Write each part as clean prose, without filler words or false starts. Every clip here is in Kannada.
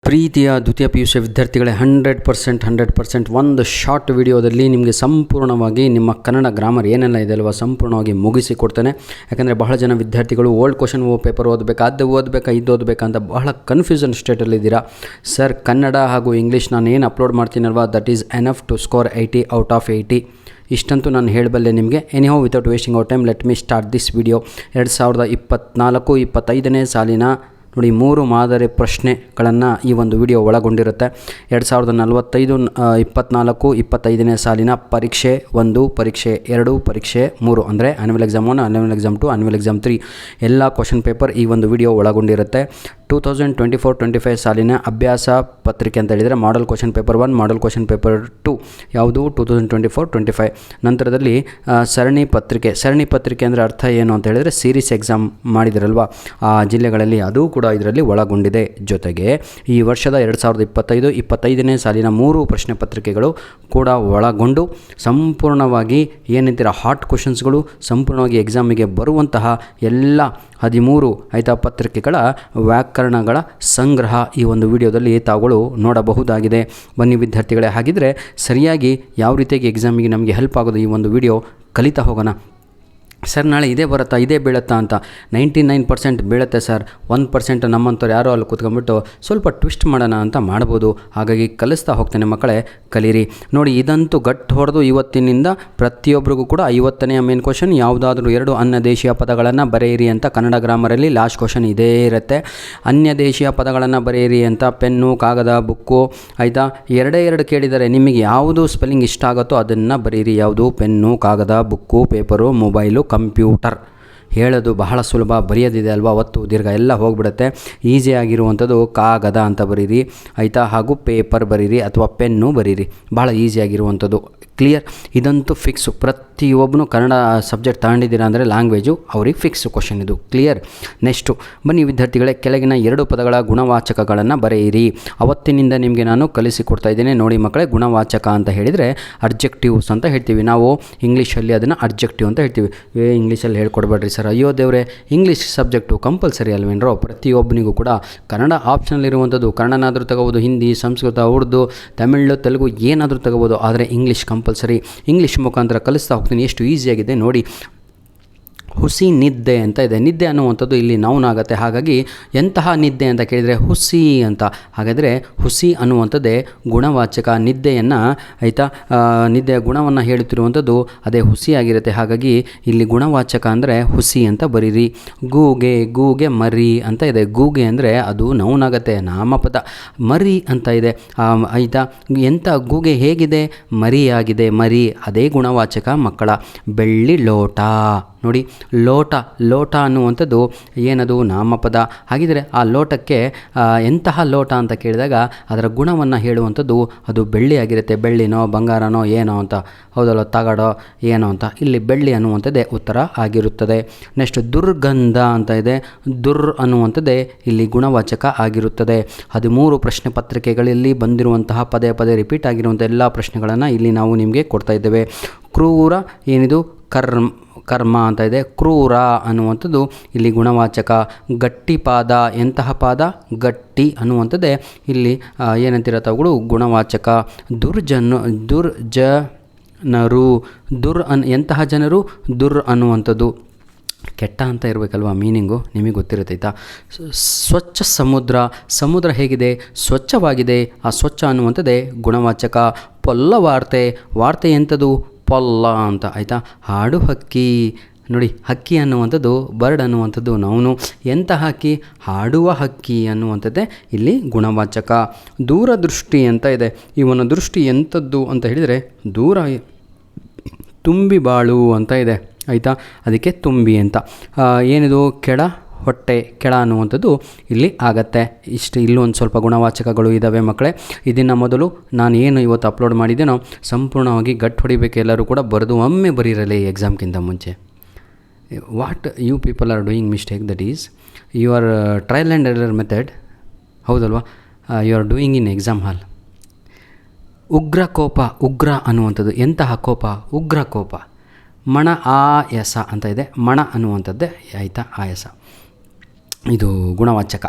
ಪ್ರೀತಿಯ ದ್ವಿತೀಯ ಪಿ ಯು ಸಿ ವಿದ್ಯಾರ್ಥಿಗಳೇ 100% ಒಂದು ಶಾರ್ಟ್ ವಿಡಿಯೋದಲ್ಲಿ ನಿಮಗೆ ಸಂಪೂರ್ಣವಾಗಿ ನಿಮ್ಮ ಕನ್ನಡ ಗ್ರಾಮರ್ ಏನೆಲ್ಲ ಇದೆ ಅಲ್ವಾ ಸಂಪೂರ್ಣವಾಗಿ ಮುಗಿಸಿಕೊಡ್ತೇನೆ. ಯಾಕಂದರೆ ಬಹಳ ಜನ ವಿದ್ಯಾರ್ಥಿಗಳು ಓಲ್ಡ್ ಕ್ವಶನ್ ಪೇಪರ್ ಓದಬೇಕಾ ಇದು ಓದಬೇಕಾ ಅಂತ ಬಹಳ ಕನ್ಫ್ಯೂಷನ್ ಸ್ಟೇಟಲ್ಲಿದ್ದೀರಾ. ಸರ್, ಕನ್ನಡ ಹಾಗೂ ಇಂಗ್ಲೀಷ್ ನಾನು ಏನು ಅಪ್ಲೋಡ್ ಮಾಡ್ತೀನಲ್ವಾ that is enough to score 80 out of 80. ಇಷ್ಟಂತೂ ನಾನು ಹೇಳಬಲ್ಲೆ ನಿಮಗೆ. Anyhow without wasting our time let me start this video. 2024-25ನೇ ಸಾಲಿನ ನೋಡಿ 3 ಮಾದರಿ ಪ್ರಶ್ನೆಗಳನ್ನು ಈ ಒಂದು ವಿಡಿಯೋ ಒಳಗೊಂಡಿರುತ್ತೆ. 2045-24-25ನೇ ಸಾಲಿನ ಪರೀಕ್ಷೆ 1, ಪರೀಕ್ಷೆ 2, ಪರೀಕ್ಷೆ 3 ಅಂದರೆ annual exam 1, annual exam 2, annual exam 3 ಎಲ್ಲ ಕ್ವಶನ್ ಪೇಪರ್ ಈ ಒಂದು ವಿಡಿಯೋ ಒಳಗೊಂಡಿರುತ್ತೆ. 2024-25 ಸಾಲಿನ ಅಭ್ಯಾಸ ಪತ್ರಿಕೆ ಅಂತ ಹೇಳಿದರೆ model question paper 1, model question paper 2 ಯಾವುದು 2024-25. ನಂತರದಲ್ಲಿ ಸರಣಿ ಪತ್ರಿಕೆ ಅಂದರೆ ಅರ್ಥ ಏನು ಅಂತ ಹೇಳಿದರೆ ಸೀರೀಸ್ ಎಕ್ಸಾಮ್ ಮಾಡಿದಿರಲ್ವ ಆ ಜಿಲ್ಲೆಗಳಲ್ಲಿ ಅದು ಕೂಡ ಇದರಲ್ಲಿ ಒಳಗೊಂಡಿದೆ. ಜೊತೆಗೆ ಈ ವರ್ಷದ 2025-25ನೇ ಸಾಲಿನ 3 ಪ್ರಶ್ನೆ ಪತ್ರಿಕೆಗಳು ಕೂಡ ಒಳಗೊಂಡು ಸಂಪೂರ್ಣವಾಗಿ ಏನಂತೀರ ಹಾಟ್ ಕ್ವಶನ್ಸ್ಗಳು ಸಂಪೂರ್ಣವಾಗಿ ಎಕ್ಸಾಮಿಗೆ ಬರುವಂತಹ ಎಲ್ಲ 13 ಪತ್ರಿಕೆಗಳ ವ್ಯಾಕರಣಗಳ ಸಂಗ್ರಹ ಈ ಒಂದು ವಿಡಿಯೋದಲ್ಲಿ ತಾವುಗಳು ನೋಡಬಹುದಾಗಿದೆ. ಬನ್ನಿ ವಿದ್ಯಾರ್ಥಿಗಳೇ, ಹಾಗಿದ್ರೆ ಸರಿಯಾಗಿ ಯಾವ ರೀತಿಯಾಗಿ ಎಕ್ಸಾಮಿಗೆ ನಮಗೆ ಹೆಲ್ಪ್ ಆಗೋದು ಈ ಒಂದು ವಿಡಿಯೋ ಕಲಿತಾ ಹೋಗೋಣ. ಸರ್, ನಾಳೆ ಇದೇ ಬರುತ್ತಾ ಇದೇ ಬೀಳುತ್ತಾ ಅಂತ 99% ಬೀಳುತ್ತೆ ಸರ್. 1% ನಮ್ಮಂಥವ್ರು ಯಾರೋ ಅಲ್ಲಿ ಕೂತ್ಕೊಂಡ್ಬಿಟ್ಟು ಸ್ವಲ್ಪ ಟ್ವಿಸ್ಟ್ ಮಾಡೋಣ ಅಂತ ಮಾಡ್ಬೋದು. ಹಾಗಾಗಿ ಕಲಿಸ್ತಾ ಹೋಗ್ತೇನೆ ಮಕ್ಕಳೇ, ಕಲೀರಿ. ನೋಡಿ, ಇದಂತೂ ಗಟ್ಟು ಹೊಡೆದು ಇವತ್ತಿನಿಂದ ಪ್ರತಿಯೊಬ್ಬರಿಗೂ ಕೂಡ 50ನೇ ಮೇನ್ ಕ್ವಶನ್ ಯಾವುದಾದ್ರೂ 2 ಅನ್ಯ ದೇಶೀಯ ಪದಗಳನ್ನು ಬರೆಯಿರಿ ಅಂತ ಕನ್ನಡ ಗ್ರಾಮರಲ್ಲಿ ಲಾಸ್ಟ್ ಕ್ವಶನ್ ಇದೇ ಇರುತ್ತೆ. ಅನ್ಯ ದೇಶೀಯ ಪದಗಳನ್ನು ಬರೆಯಿರಿ ಅಂತ ಪೆನ್ನು, ಕಾಗದ, ಬುಕ್ಕು ಎರಡೇ ಕೇಳಿದರೆ ನಿಮಗೆ ಯಾವುದು ಸ್ಪೆಲ್ಲಿಂಗ್ ಇಷ್ಟ ಆಗುತ್ತೋ ಅದನ್ನು ಬರೀರಿ. ಯಾವುದು? ಪೆನ್ನು, ಕಾಗದ, ಬುಕ್ಕು, ಪೇಪರು, ಮೊಬೈಲು, ಕಂಪ್ಯೂಟರ್. ಹೇಳೋದು ಬಹಳ ಸುಲಭ, ಬರೆಯೋದಿದೆ ಅಲ್ವಾ, ಒತ್ತು ದೀರ್ಘ ಎಲ್ಲ ಹೋಗಿಬಿಡುತ್ತೆ. ಈಸಿಯಾಗಿರುವಂಥದ್ದು ಕಾಗದ ಅಂತ ಬರೀರಿ ಹಾಗೂ ಪೇಪರ್ ಬರೀರಿ ಅಥವಾ ಪೆನ್ನು ಬರೀರಿ, ಭಾಳ ಈಸಿಯಾಗಿರುವಂಥದ್ದು. ಕ್ಲಿಯರ್? ಇದಂತೂ ಫಿಕ್ಸು. ಪ್ರತಿಯೊಬ್ಬನು ಕನ್ನಡ ಸಬ್ಜೆಕ್ಟ್ ತಗೊಂಡಿದ್ದೀರಾ ಅಂದರೆ ಲ್ಯಾಂಗ್ವೇಜು ಅವ್ರಿಗೆ ಫಿಕ್ಸು ಕ್ವಶನ್ ಇದು. ಕ್ಲಿಯರ್? ನೆಕ್ಸ್ಟು ಬನ್ನಿ ವಿದ್ಯಾರ್ಥಿಗಳೇ, ಕೆಳಗಿನ 2 ಪದಗಳ ಗುಣವಾಚಕಗಳನ್ನು ಬರೆಯಿರಿ. ಅವತ್ತಿನಿಂದ ನಿಮಗೆ ನಾನು ಕಲಿಸಿಕೊಡ್ತಾ ಇದ್ದೇನೆ. ನೋಡಿ ಮಕ್ಕಳೇ, ಗುಣವಾಚಕ ಅಂತ ಹೇಳಿದರೆ ಅಡ್ಜೆಕ್ಟಿವ್ಸ್ ಅಂತ ಹೇಳ್ತೀವಿ ನಾವು. ಇಂಗ್ಲೀಷಲ್ಲಿ ಅದನ್ನು ಅಡ್ಜೆಕ್ಟಿವ್ ಅಂತ ಹೇಳ್ತೀವಿ. ಇಂಗ್ಲೀಷಲ್ಲಿ ಹೇಳ್ಕೊಡ್ಬೇಡ್ರಿ ಸರ್, ಅಯ್ಯೋ ದೇವ್ರೆ, ಇಂಗ್ಲೀಷ್ ಸಬ್ಜೆಕ್ಟು ಕಂಪಲ್ಸರಿ ಅಲ್ವೇನ್ರೋ? ಪ್ರತಿಯೊಬ್ಬನಿಗೂ ಕೂಡ ಕನ್ನಡ ಆಪ್ಷನಲ್ ಇರುವಂಥದ್ದು. ಕನ್ನಡನಾದರೂ ತಗೋಬೋದು, ಹಿಂದಿ, ಸಂಸ್ಕೃತ, ಉರ್ದು, ತಮಿಳು, ತೆಲುಗು ಏನಾದರೂ ತಗೋಬೋದು, ಆದರೆ ಇಂಗ್ಲೀಷ್ ಕಂಪಲ್ಸರಿ. ಇಂಗ್ಲೀಷ್ ಮುಖಾಂತರ ಕಲಿಸ್ತಾ ಹೋಗ್ತೀನಿ. ಎಷ್ಟು ಈಸಿಯಾಗಿದೆ ನೋಡಿ. ಹುಸಿ ನಿದ್ದೆ ಅಂತ ಇದೆ. ನಿದ್ದೆ ಅನ್ನುವಂಥದ್ದು ಇಲ್ಲಿ ನೌನ್ ಆಗುತ್ತೆ. ಹಾಗಾಗಿ ಎಂತಹ ನಿದ್ದೆ ಅಂತ ಕೇಳಿದರೆ ಹುಸಿ ಅಂತ. ಹಾಗಾದರೆ ಹುಸಿ ಅನ್ನುವಂಥದ್ದೇ ಗುಣವಾಚಕ. ನಿದ್ದೆಯನ್ನು ನಿದ್ದೆಯ ಗುಣವನ್ನು ಹೇಳುತ್ತಿರುವಂಥದ್ದು ಅದೇ ಹುಸಿಯಾಗಿರುತ್ತೆ. ಹಾಗಾಗಿ ಇಲ್ಲಿ ಗುಣವಾಚಕ ಅಂದರೆ ಹುಸಿ ಅಂತ ಬರೀರಿ. ಗೂಗೆ ಮರಿ ಅಂತ ಇದೆ. ಗೂಗೆ ಅಂದರೆ ಅದು ನೌನ್ ಆಗುತ್ತೆ, ನಾಮಪದ. ಮರಿ ಅಂತ ಇದೆ ಎಂಥ ಗೂಗೆ ಹೇಗಿದೆ? ಮರಿಯಾಗಿದೆ. ಮರಿ ಅದೇ ಗುಣವಾಚಕ ಮಕ್ಕಳ. ಬೆಳ್ಳಿ ಲೋಟ ನೋಡಿ, ಲೋಟ ಅನ್ನುವಂಥದ್ದು ಏನದು? ನಾಮಪದ. ಹಾಗಿದ್ರೆ ಆ ಲೋಟಕ್ಕೆ ಎಂತಹ ಲೋಟ ಅಂತ ಕೇಳಿದಾಗ ಅದರ ಗುಣವನ್ನು ಹೇಳುವಂಥದ್ದು ಅದು ಬೆಳ್ಳಿಯಾಗಿರುತ್ತೆ. ಬೆಳ್ಳಿನೋ ಬಂಗಾರನೋ ಏನೋ ಅಂತ, ಹೌದಲ್ಲ, ತಗಡೋ ಏನೋ ಅಂತ. ಇಲ್ಲಿ ಬೆಳ್ಳಿ ಅನ್ನುವಂಥದ್ದೇ ಉತ್ತರ ಆಗಿರುತ್ತದೆ. ನೆಕ್ಸ್ಟ್ ದುರ್ಗಂಧ ಅಂತ ಇದೆ. ಅನ್ನುವಂಥದ್ದೇ ಇಲ್ಲಿ ಗುಣವಾಚಕ ಆಗಿರುತ್ತದೆ. 13 ಪ್ರಶ್ನೆ ಪತ್ರಿಕೆಗಳಲ್ಲಿ ಬಂದಿರುವಂತಹ ಪದೇ ರಿಪೀಟ್ ಆಗಿರುವಂಥ ಎಲ್ಲ ಪ್ರಶ್ನೆಗಳನ್ನು ಇಲ್ಲಿ ನಾವು ನಿಮಗೆ ಕೊಡ್ತಾ ಇದ್ದೇವೆ. ಕ್ರೂರ ಏನಿದು? ಕರ್ಮ ಅಂತ ಇದೆ. ಕ್ರೂರ ಅನ್ನುವಂಥದ್ದು ಇಲ್ಲಿ ಗುಣವಾಚಕ. ಗಟ್ಟಿಪಾದ ಎಂತಹ ಪಾದ? ಗಟ್ಟಿ ಅನ್ನುವಂಥದ್ದೇ ಇಲ್ಲಿ ಏನಂತೀರ ತಾವುಗಳು? ಗುಣವಾಚಕ. ದುರ್ಜನರು ಎಂತಹ ಜನರು? ಅನ್ನುವಂಥದ್ದು ಕೆಟ್ಟ ಅಂತ ಇರಬೇಕಲ್ವ ಮೀನಿಂಗು, ನಿಮಗೆ ಗೊತ್ತಿರುತ್ತೈತಾ? ಸ್ವಚ್ಛ ಸಮುದ್ರ ಹೇಗಿದೆ? ಸ್ವಚ್ಛವಾಗಿದೆ. ಆ ಸ್ವಚ್ಛ ಅನ್ನುವಂಥದ್ದೇ ಗುಣವಾಚಕ. ಪೊಲ್ಲ ವಾರ್ತೆ ಎಂಥದ್ದು? ಪೊಲ್ಲ ಅಂತ. ಹಾಡು ಹಕ್ಕಿ ನೋಡಿ, ಹಕ್ಕಿ ಅನ್ನುವಂಥದ್ದು ಬರ್ಡ್ ಅನ್ನುವಂಥದ್ದು ನೌನು. ಎಂಥ ಹಕ್ಕಿ? ಹಾಡುವ ಹಕ್ಕಿ ಅನ್ನುವಂಥದ್ದೇ ಇಲ್ಲಿ ಗುಣವಾಚಕ. ದೂರದೃಷ್ಟಿ ಅಂತ ಇದೆ. ಇವನ ದೃಷ್ಟಿ ಎಂಥದ್ದು ಅಂತ ಹೇಳಿದರೆ ದೂರ. ತುಂಬಿ ಬಾಳು ಅಂತ ಇದೆ ಅದಕ್ಕೆ ತುಂಬಿ ಅಂತ. ಏನಿದು? ಕೆಳ ಅನ್ನುವಂಥದ್ದು ಇಲ್ಲಿ ಆಗತ್ತೆ. ಇಲ್ಲೂ ಒಂದು ಸ್ವಲ್ಪ ಗುಣವಾಚಕಗಳು ಇದ್ದಾವೆ ಮಕ್ಕಳೇ. ಇದನ್ನು ಮೊದಲು ನಾನು ಏನು ಇವತ್ತು ಅಪ್ಲೋಡ್ ಮಾಡಿದ್ದೇನೋ ಸಂಪೂರ್ಣವಾಗಿ ಗಟ್ಟು ಹೊಡಿಬೇಕು. ಎಲ್ಲರೂ ಕೂಡ ಬರೆದು ಒಮ್ಮೆ ಬರೀರಲಿ ಎಕ್ಸಾಮ್ಗಿಂತ ಮುಂಚೆ. What you people are doing mistake, that is your trial and error method, ಹೌದಲ್ವಾ? You are doing in exam hall. ಉಗ್ರ ಅನ್ನುವಂಥದ್ದು ಎಂತಹ ಕೋಪ? ಉಗ್ರ ಕೋಪ. ಮಣ ಆಯಸ ಅಂತ ಇದೆ. ಮಣ ಅನ್ನುವಂಥದ್ದೇ ಆಯಸ. ಇದು ಗುಣವಾಚಕ.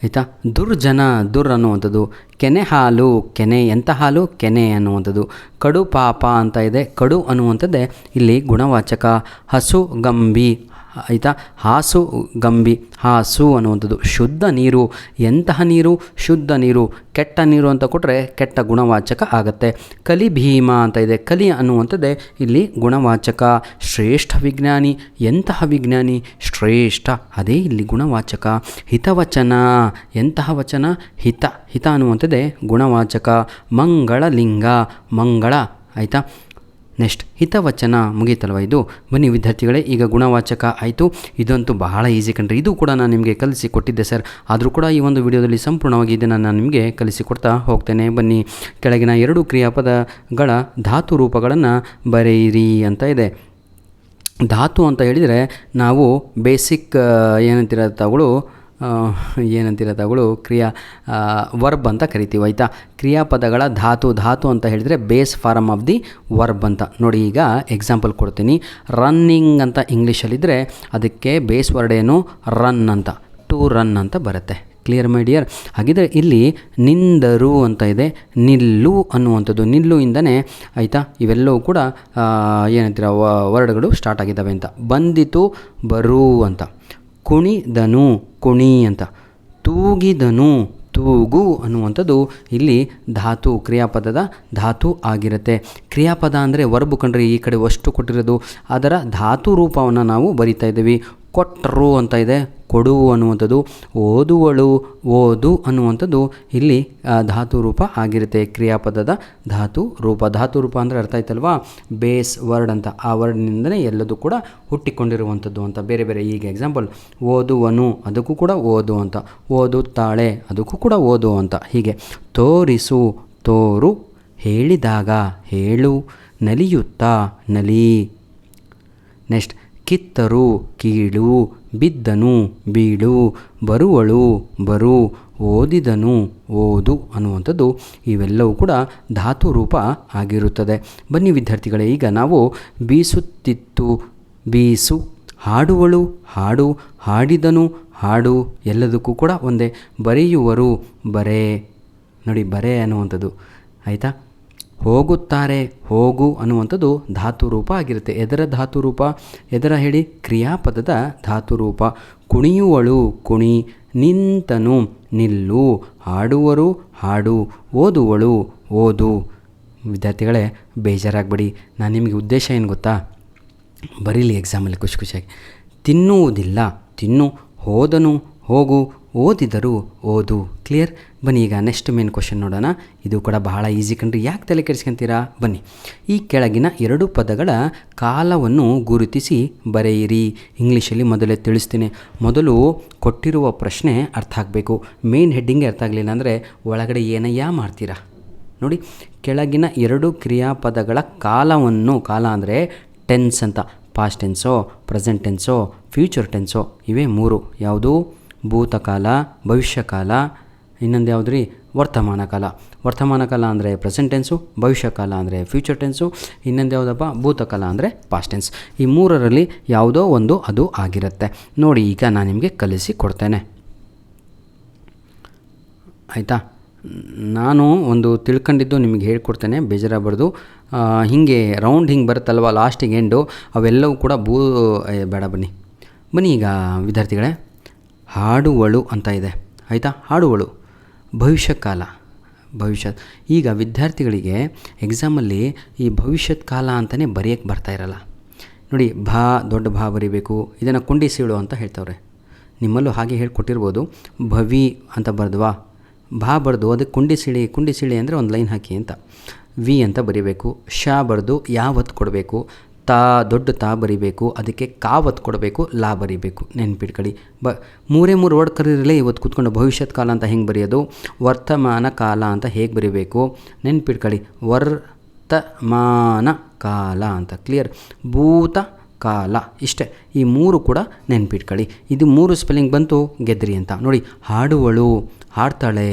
ಆಯಿತಾ. ದುರ್ಜನ, ದುರ್ ಅನ್ನುವಂಥದ್ದು. ಕೆನೆ ಹಾಲು, ಕೆನೆ ಎಂಥ ಹಾಲು, ಕೆನೆ ಅನ್ನುವಂಥದ್ದು. ಕಡು ಪಾಪ ಅಂತ ಇದೆ, ಕಡು ಅನ್ನುವಂಥದ್ದೇ ಇಲ್ಲಿ ಗುಣವಾಚಕ. ಹಸು ಗಂಬಿ, ಆಯಿತಾ. ಹಾಸು ಗಂಬಿ, ಹಾಸು ಅನ್ನುವಂಥದ್ದು. ಶುದ್ಧ ನೀರು, ಎಂತಹ ನೀರು, ಶುದ್ಧ ನೀರು. ಕೆಟ್ಟ ನೀರು ಅಂತ ಕೊಟ್ಟರೆ ಕೆಟ್ಟ ಗುಣವಾಚಕ ಆಗುತ್ತೆ. ಕಲಿ ಭೀಮ ಅಂತ ಇದೆ, ಕಲಿ ಅನ್ನುವಂಥದ್ದೇ ಇಲ್ಲಿ ಗುಣವಾಚಕ. ಶ್ರೇಷ್ಠ ವಿಜ್ಞಾನಿ, ಎಂತಹ ವಿಜ್ಞಾನಿ, ಶ್ರೇಷ್ಠ, ಅದೇ ಇಲ್ಲಿ ಗುಣವಾಚಕ. ಹಿತವಚನ, ಎಂತಹ ವಚನ, ಹಿತ, ಹಿತ ಅನ್ನುವಂಥದ್ದೇ ಗುಣವಾಚಕ. ಮಂಗಳಲಿಂಗ, ಮಂಗಳ, ಆಯಿತಾ. ನೆಕ್ಸ್ಟ್ ಹಿತವಚನ ಮುಗೀತಲ್ವ ಇದು. ಬನ್ನಿ ವಿದ್ಯಾರ್ಥಿಗಳೇ, ಈಗ ಗುಣವಾಚಕ ಆಯಿತು. ಇದಂತೂ ಬಹಳ ಈಸಿ ಕಣ್ರಿ. ಇದು ಕೂಡ ನಾನು ನಿಮಗೆ ಕಲಿಸಿ ಕೊಟ್ಟಿದ್ದೆ ಸರ್. ಆದರೂ ಕೂಡ ಈ ಒಂದು ವಿಡಿಯೋದಲ್ಲಿ ಸಂಪೂರ್ಣವಾಗಿ ಇದನ್ನು ನಾನು ನಿಮಗೆ ಕಲಿಸಿಕೊಡ್ತಾ ಹೋಗ್ತೇನೆ. ಬನ್ನಿ, ಕೆಳಗಿನ 2 ಕ್ರಿಯಾಪದಗಳ ಧಾತು ರೂಪಗಳನ್ನು ಬರೆಯಿರಿ ಅಂತ ಇದೆ. ಧಾತು ಅಂತ ಹೇಳಿದರೆ ನಾವು ಬೇಸಿಕ್ ಏನಂತೀರ ತಾಗಳು ವರ್ಬ್ ಅಂತ ಕರಿತೀವಿ, ಆಯಿತಾ. ಕ್ರಿಯಾಪದಗಳ ಧಾತು, ಧಾತು ಅಂತ ಹೇಳಿದರೆ base form of the verb ಅಂತ. ನೋಡಿ, ಈಗ ಎಕ್ಸಾಂಪಲ್ ಕೊಡ್ತೀನಿ. ರನ್ನಿಂಗ್ ಅಂತ ಇಂಗ್ಲೀಷಲ್ಲಿದ್ದರೆ ಅದಕ್ಕೆ ಬೇಸ್ ವರ್ಡ್ ಏನು, ರನ್ ಅಂತ, ಟು ರನ್ ಅಂತ ಬರುತ್ತೆ. Clear my dear? ಹಾಗಿದ್ರೆ ಇಲ್ಲಿ ನಿಂದರು ಅಂತ ಇದೆ, ನಿಲ್ಲು ಅನ್ನುವಂಥದ್ದು. ನಿಲ್ಲು ಇಂದನೇ, ಆಯಿತಾ, ಇವೆಲ್ಲವೂ ಕೂಡ ಏನಂತೀರ ವರ್ಡ್ಗಳು ಸ್ಟಾರ್ಟ್ ಆಗಿದ್ದಾವೆ ಅಂತ. ಬಂದಿತು, ಬರು ಅಂತ. ಕುಣಿದನು, ಕುಣಿ ಅಂತ. ತೂಗಿದನು, ತೂಗು ಅನ್ನುವಂಥದ್ದು ಇಲ್ಲಿ ಧಾತು, ಕ್ರಿಯಾಪದದ ಧಾತು ಆಗಿರುತ್ತೆ. ಕ್ರಿಯಾಪದ ಅಂದರೆ ವರ್ಬ್ ಕಂಡ್ರೆ ಈ ಕಡೆ ಅಷ್ಟು ಕೊಟ್ಟಿರೋದು, ಅದರ ಧಾತು ರೂಪವನ್ನು ನಾವು ಬರಿತಾ ಇದ್ದೀವಿ. ಕೊಟ್ಟರು ಅಂತ ಇದೆ, ಕೊಡು ಅನ್ನುವಂಥದ್ದು. ಓದುವಳು, ಓದು ಅನ್ನುವಂಥದ್ದು ಇಲ್ಲಿ ಧಾತು ರೂಪ ಆಗಿರುತ್ತೆ. ಕ್ರಿಯಾಪದದ ಧಾತು ರೂಪ. ಧಾತು ರೂಪ ಅಂದರೆ ಅರ್ಥ ಆಯ್ತಲ್ವಾ, ಬೇಸ್ ವರ್ಡ್ ಅಂತ. ಆ ವರ್ಡ್ನಿಂದಲೇ ಎಲ್ಲದೂ ಕೂಡ ಹುಟ್ಟಿಕೊಂಡಿರುವಂಥದ್ದು ಅಂತ. ಬೇರೆ ಬೇರೆ, ಈಗ ಎಕ್ಸಾಂಪಲ್ ಓದುವನು, ಅದಕ್ಕೂ ಕೂಡ ಓದು ಅಂತ. ಓದುತ್ತಾಳೆ, ಅದಕ್ಕೂ ಕೂಡ ಓದು ಅಂತ. ಹೀಗೆ ತೋರಿಸು, ತೋರು. ಹೇಳಿದಾಗ, ಹೇಳು. ನಲಿಯುತ್ತಾ, ನಲಿ. ನೆಕ್ಸ್ಟ್ ಕಿತ್ತರು, ಕೀಳು. ಬಿದ್ದನು, ಬೀಳು. ಬರುವಳು, ಬರು. ಓದಿದನು, ಓದು ಅನ್ನುವಂಥದ್ದು ಇವೆಲ್ಲವೂ ಕೂಡ ಧಾತು ರೂಪ ಆಗಿರುತ್ತದೆ. ಬನ್ನಿ ವಿದ್ಯಾರ್ಥಿಗಳೇ, ಈಗ ನಾವು ಬೀಸುತ್ತಿತ್ತು, ಬೀಸು. ಹಾಡುವಳು, ಹಾಡು. ಹಾಡಿದನು, ಹಾಡು. ಎಲ್ಲದಕ್ಕೂ ಕೂಡ ಒಂದೇ. ಬರೆಯುವರು, ಬರೆ. ನೋಡಿ, ಬರೆ ಅನ್ನುವಂಥದ್ದು, ಆಯಿತಾ. ಹೋಗುತ್ತಾರೆ, ಹೋಗು ಅನ್ನುವಂಥದ್ದು ಧಾತು ರೂಪ ಆಗಿರುತ್ತೆ. ಎದರ ಧಾತು ರೂಪ, ಎದರ ಹೇಳಿ, ಕ್ರಿಯಾಪದದ ಧಾತು ರೂಪ. ಕುಣಿಯುವಳು, ಕುಣಿ. ನಿಂತನು, ನಿಲ್ಲು. ಹಾಡುವರು, ಹಾಡು. ಓದುವಳು, ಓದು. ವಿದ್ಯಾರ್ಥಿಗಳೇ, ಬೇಜಾರಾಗಬೇಡಿ. ನಾನು ನಿಮಗೆ ಉದ್ದೇಶ ಏನು ಗೊತ್ತಾ, ಬರೀಲಿ ಎಕ್ಸಾಮಲ್ಲಿ ಖುಷಿ ಖುಷಿಯಾಗಿ. ತಿನ್ನುವುದಿಲ್ಲ, ತಿನ್ನು. ಹೋದನು, ಹೋಗು. ಓದಿದರು, ಓದು. ಕ್ಲಿಯರ್? ಬನ್ನಿ, ಈಗ ನೆಕ್ಸ್ಟ್ ಮೇನ್ ಕ್ವಶನ್ ನೋಡೋಣ. ಇದು ಕೂಡ ಬಹಳ ಈಸಿ ಕಣ್ರಿ, ಯಾಕೆ ತಲೆ ಕೆಡಿಸ್ಕೊಂತೀರಾ? ಬನ್ನಿ, ಈ ಕೆಳಗಿನ 2 ಪದಗಳ ಕಾಲವನ್ನು ಗುರುತಿಸಿ ಬರೆಯಿರಿ. ಇಂಗ್ಲೀಷಲ್ಲಿ ಮೊದಲೇ ತಿಳಿಸ್ತೀನಿ. ಮೊದಲು ಕೊಟ್ಟಿರುವ ಪ್ರಶ್ನೆ ಅರ್ಥ ಆಗಬೇಕು. ಮೇನ್ ಹೆಡ್ಡಿಂಗೇ ಅರ್ಥ ಆಗಲಿಲ್ಲ ಅಂದರೆ ಒಳಗಡೆ ಏನಯ್ಯ ಮಾಡ್ತೀರಾ? ನೋಡಿ, ಕೆಳಗಿನ 2 ಕ್ರಿಯಾಪದಗಳ ಕಾಲವನ್ನು, ಕಾಲ ಅಂದರೆ ಟೆನ್ಸ್ ಅಂತ. ಪಾಸ್ಟ್ ಟೆನ್ಸೋ, ಪ್ರೆಸೆಂಟ್ ಟೆನ್ಸೋ, ಫ್ಯೂಚರ್ ಟೆನ್ಸೋ, ಇವೇ 3. ಯಾವುದು? ಭೂತಕಾಲ, ಭವಿಷ್ಯಕಾಲ, ಇನ್ನೊಂದು ಯಾವುದು ರೀ? ವರ್ತಮಾನ ಕಾಲ. ವರ್ತಮಾನ ಕಾಲ ಅಂದರೆ ಪ್ರೆಸೆಂಟ್ ಟೆನ್ಸು, ಭವಿಷ್ಯಕಾಲ ಅಂದರೆ ಫ್ಯೂಚರ್ ಟೆನ್ಸು, ಇನ್ನೊಂದು ಯಾವುದಪ್ಪ? ಭೂತಕಾಲ ಅಂದರೆ ಪಾಸ್ಟ್ ಟೆನ್ಸ್. ಈ 3ರಲ್ಲಿ ಯಾವುದೋ ಒಂದು ಅದು ಆಗಿರುತ್ತೆ. ನೋಡಿ, ಈಗ ನಾನು ನಿಮಗೆ ಕಲಿಸಿ ಕೊಡ್ತೇನೆ, ಆಯಿತಾ. ನಾನು ಒಂದು ತಿಳ್ಕೊಂಡಿದ್ದು ನಿಮಗೆ ಹೇಳ್ಕೊಡ್ತೇನೆ, ಬೇಜಾರಾಗಬಾರ್ದು. ಹೀಗೆ ರೌಂಡ್ ಹಿಂಗೆ ಬರುತ್ತಲ್ವ ಲಾಸ್ಟಿಗೆ ಎಂಡು, ಅವೆಲ್ಲವೂ ಕೂಡ ಬೇಡ. ಬನ್ನಿ ಈಗ ವಿದ್ಯಾರ್ಥಿಗಳೇ, ಹಾಡುವಳು ಅಂತ ಇದೆ, ಆಯಿತಾ. ಹಾಡುವಳು ಭವಿಷ್ಯಕಾಲ, ಭವಿಷ್ಯತ್. ಈಗ ವಿದ್ಯಾರ್ಥಿಗಳಿಗೆ ಎಕ್ಸಾಮಲ್ಲಿ ಈ ಭವಿಷ್ಯತ್ ಕಾಲ ಅಂತಲೇ ಬರೆಯೋಕ್ಕೆ ಬರ್ತಾ ಇರಲ್ಲ. ನೋಡಿ, ಭಾ ದೊಡ್ಡ ಭಾ ಬರೀಬೇಕು. ಇದನ್ನು ಕುಂಡಿಸಿಳು ಅಂತ ಹೇಳ್ತವ್ರೆ. ನಿಮ್ಮಲ್ಲೂ ಹಾಗೆ ಹೇಳ್ಕೊಟ್ಟಿರ್ಬೋದು. ಭವಿ ಅಂತ ಬರ್ದ್ವಾ, ಭಾ ಬರ್ದು ಅದಕ್ಕೆ ಕುಂಡಿಸಿಳಿ ಅಂದರೆ ಒಂದು ಲೈನ್ ಹಾಕಿ ಅಂತ. ವಿ ಅಂತ ಬರೀಬೇಕು. ಶಾ ಬರ್ದು ಯಾವತ್ತು ಕೊಡಬೇಕು. ತಾ ದೊಡ್ಡ ತಾ ಬರಿಬೇಕು, ಅದಕ್ಕೆ ಕಾವತ್ತು ಕೊಡಬೇಕು, ಲಾ ಬರಿಬೇಕು. ನೆನ್ಪಿಟ್ಕೊಳ್ಳಿ. 3 ವರ್ಡ್ ಕರೀರಲೇ ಇವತ್ತು ಕೂತ್ಕೊಂಡು ಭವಿಷ್ಯತ್ ಕಾಲ ಅಂತ ಹೆಂಗೆ ಬರೆಯೋದು, ವರ್ತಮಾನ ಕಾಲ ಅಂತ ಹೇಗೆ ಬರೀಬೇಕು ನೆನ್ಪಿಟ್ಕೊಳ್ಳಿ. ವರ್ತಮಾನ ಕಾಲ ಅಂತ. ಕ್ಲಿಯರ್? ಭೂತ ಕಾಲ, ಇಷ್ಟೇ. ಈ 3 ಕೂಡ ನೆನ್ಪಿಟ್ಕೊಳ್ಳಿ. ಇದು 3 ಸ್ಪೆಲ್ಲಿಂಗ್ ಬಂತು, ಗೆದ್ರಿ ಅಂತ. ನೋಡಿ, ಹಾಡುವಳು, ಹಾಡ್ತಾಳೆ,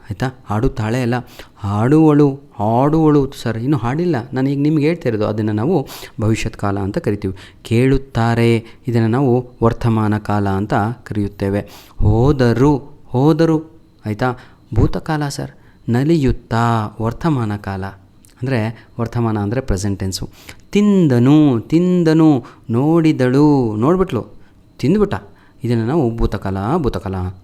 ಆಯಿತಾ. ಹಾಡುತ್ತಾಳೆ ಅಲ್ಲ, ಹಾಡುವಳು ಸರ್, ಇನ್ನೂ ಹಾಡಿಲ್ಲ. ನಾನು ಈಗ ನಿಮ್ಗೆ ಹೇಳ್ತಾ ಇರೋದು ಅದನ್ನು ನಾವು ಭವಿಷ್ಯತ್ ಕಾಲ ಅಂತ ಕರಿತೀವಿ. ಕೇಳುತ್ತಾರೆ, ಇದನ್ನು ನಾವು ವರ್ತಮಾನ ಕಾಲ ಅಂತ ಕರೆಯುತ್ತೇವೆ. ಹೋದರು. ಆಯಿತಾ. ಭೂತಕಾಲ ಸರ್, ನಲಿಯುತ್ತಾ ವರ್ತಮಾನ ಕಾಲ, ಅಂದರೆ ವರ್ತಮಾನ ಅಂದರೆ ಪ್ರೆಸೆಂಟ್ ಟೆನ್ಸು. ತಿಂದನು, ತಿಂದನು, ನೋಡಿದಳು, ನೋಡಿಬಿಟ್ಲು, ತಿಂದುಬಿಟ್ಟ. ಇದನ್ನು ನಾವು ಭೂತಕಾಲ.